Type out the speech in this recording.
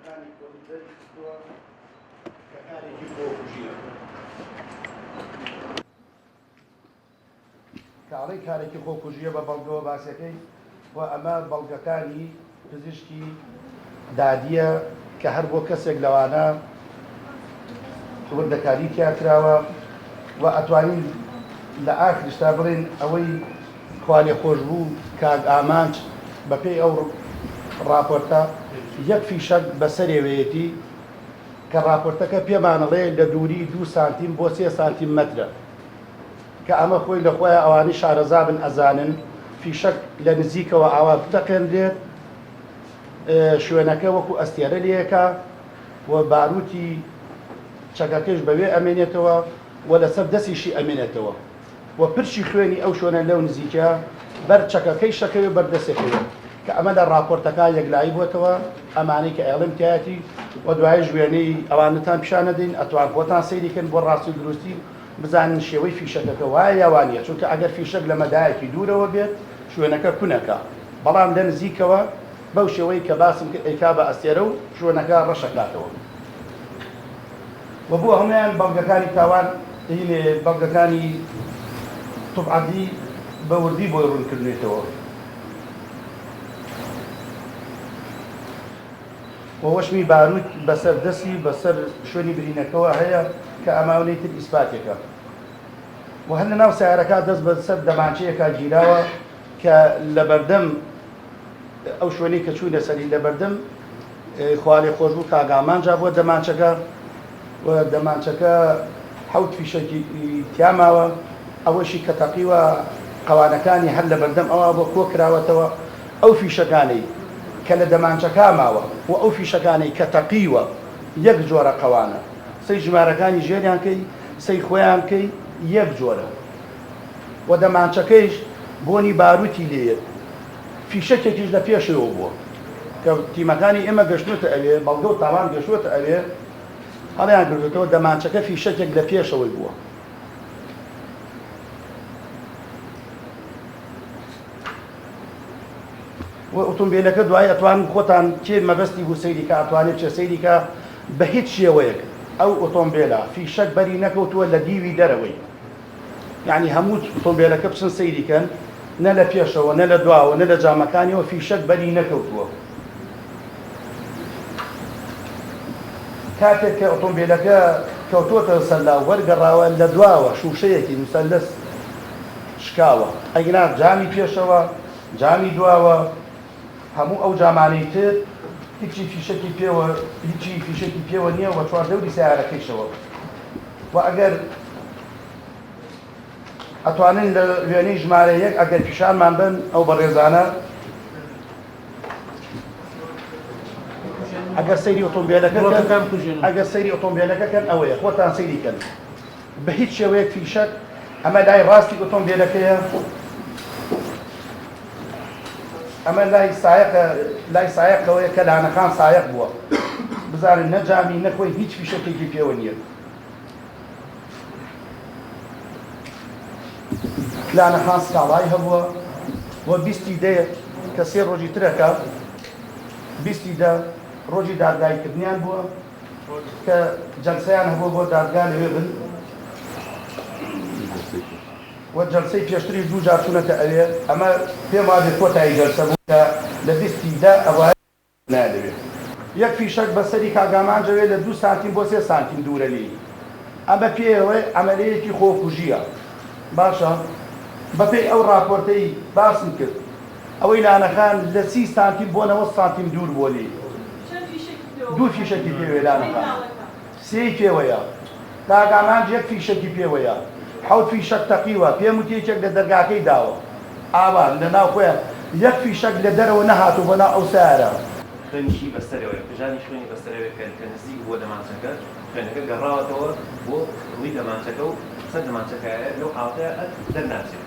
بەڵگەکانی دەرخستووە کە کارێکی خۆکوژیە. کاڵی کارێکی خۆکوژیە بە بەڵگەوە باسەکەی و ئەمە بەڵگەکانی پزیشکی دادیە کە هەر بۆ کەسێک لەوانە وردەکاری تیاکراوە و ئەتوانین لە ئاخرشتا بڵێن ئەوەی خوالێ خۆش بوو کاک ئامانج بەپێی ئەو راپۆرتە یەک فیشەک بەسەرێوەیەتی کە راپۆرتەکە پێمانەڵێ لە دووری 2 سانتیم بۆ 3 سانتیممەترە کە ئەمە خۆی لە خۆیان ئەوانەی شارەزا بن ئەزانن فیشەک لە نزیکەوە ئاوا بتەقێنرێت شوێنەکە وەکو ئەستێرە لێەکە و باروتی چەکەکەش بەوێ ئەمێنێتەوە و لەسەر دەستیشی ئەمێنێتەوە و پرشی خوێنی ئەو شوێنە لەو نزیکە بەر چەکەکەی شەکەوێ بەردەستێکەوە کە ئەمە لە راپۆرتەکە یەکلایی بۆتەوە ئەمانەی کە ئێڵم تایەتی و دوای ژوێنەی ئەوانتان پیشان نەدەین ئەتوان بۆتان سەیریکەن بۆ ڕاستی و دروستی بزانن شێوەی فیشەکەکە وایە یاوانە چونکە ئەگەر فیشەک لە مەدایەکی دوورەوە بێت شوێنەکە کوونەکە بەڵام لە نزیکەوە بەو شێوەی کە باسم ئەیکا بە ئەستێرە و شوێنەکە ڕەشەکاتەوە و بۆ هەمویان بەڵگەکانی تاوان بەڵگەکانی توبعەتی بە وردی بۆی ڕوونکردنێتەوە و وەشمی باروت بەسەر دەستی بەسەر شوێنی برینەکەەوە هەیە کە ئەماونەی تر ئیسپاتێکە و هەر لە ناو سیارەکە دەست بەسەر دەمانچەیەکە گیراوە کە لە بەردەم ئەو شوێنەی کە چوونە سەری لە بەردەم خوالێ خۆش بوو کاگامانجا بۆ دەمانچەکە و دەمانچەکە حەوت فیشەکی تیاماوە ئەوەشی کە تەقیوە قەوانەکانی هەر لە بەردەم ئەوە بۆ کۆ کراوەتەوە ئەو فیشەکانەی کە لە دەمانچەکە ماوە و ئەو فیشەکانەی کە تەقیوە یەک جۆرە قەوانە سەی ژمارەکانی ژێریان کەی سەی خۆیان کەی یەک جۆرە و دەمانچەکەیش بۆنی باروتی لێیە فیشەکێکیش لە پێشەوە بووە کە تیمەکانی ئێمە گەشتوتە ئەوێ بەڵگە و تاوان گەشتوتە ئەوێ هەڵیان کردوێتەوە دەمانچەکە فیشەکێک لە پێشەوەی بووە و ئۆتۆمبیلەکە دوای ئەتوان خۆتان کێ مەبەستی بوو سەیریکە ئەتوانێت چێ سەیریکە بە هیچ شێوەیەک ئەو ئۆتۆمبیلە فیشەک بەری نەکەوتووە لە دیوی دەرەوەی یعنی هەموو ئۆتۆمبیلەکە بچن سەیریکەن نە لە پێشەوە نە لە دواوە نە لە جامەکانیەوە فیشەک بەری نەکەوتووە کاتێک کە ئۆتۆمبیلەکە کەوتۆتە سەرلا وەرگەڕاوە لە دواوە شوشەیەکی مسەلەس شکاوە ئەگەنا جامی پێشەوە جامی دواوە هەموو ئەو جامانەی تر هیچی فیشەکی پێوە هیچی فیشەکی پێوە نییە و چواردەوری سیارەکەیشەوە و ئەگەر ئەتوانن لە وێنەی ژمارە یەک ئەگەر پیشانمان بن ئەو بەڕێزانە ئەگەر سەیری ئۆتۆمبیلەکەکەن ئەوەیە خۆتان سەیریکەن بە هیچ شێوەیەک فیشەک ئەمە لای ڕاستی ئۆتۆمبیلەکەیە ئەمە لای سایەقەوەیە کە لانەکان سایەق بووە بزانن نەجامی نەخۆی هیچ فیشەکێکی پێوە نییە لانەخان سکاڵای هەبووە وە 20 دەیە کە 3 ڕۆژی ترەکە 20 دە ڕۆژی دادگایکردنیان بووە کە جەلسەیان هەبووە بۆ دادگا لەوێ بن و جەلسەی پێشتری 2 جار چوونەتە ئەوێ ئەمە پێم وابێ کۆتایی جەلسە بوو کە لە 20 دە ئەوە نادەوێت یەک فیشەک بەسەری کاگامانجەوێت لە 2 سانتیم بۆ 3 سانتیم دوورە لێی ئەمە پێوەی ئەمەلەیەکی خۆکوژیە باشە بەپێی ئەو راپۆرتەی باسم کرد ئەوەی لانەکان لە 30 سانتیم بۆ 90 سانتیم دوور بۆ لێی 2 فیشەکی پێوێ لانەکان 3 پێوەیە کاگامانج یەک فیشەکی پێوەیە 7 فیشەک تەقیوە پێم وتێکێک لە دەرگاکەی داوە ئاوا لە ناو خۆیان یەک فیشەک لە دەرەوە نەهاتوو بۆ ناو ئەو سیارە خوێنیشی بەستەرەوەی پژانی شوێنی بەستەرەوەی کە نزیک بۆ دەمانچەکە خوێنەکە گەڕاوەتەوە بۆ ڕووی دەمانچەکە و سەر دەمانچەکەیە لەو ئاوتەیە دەرناچێت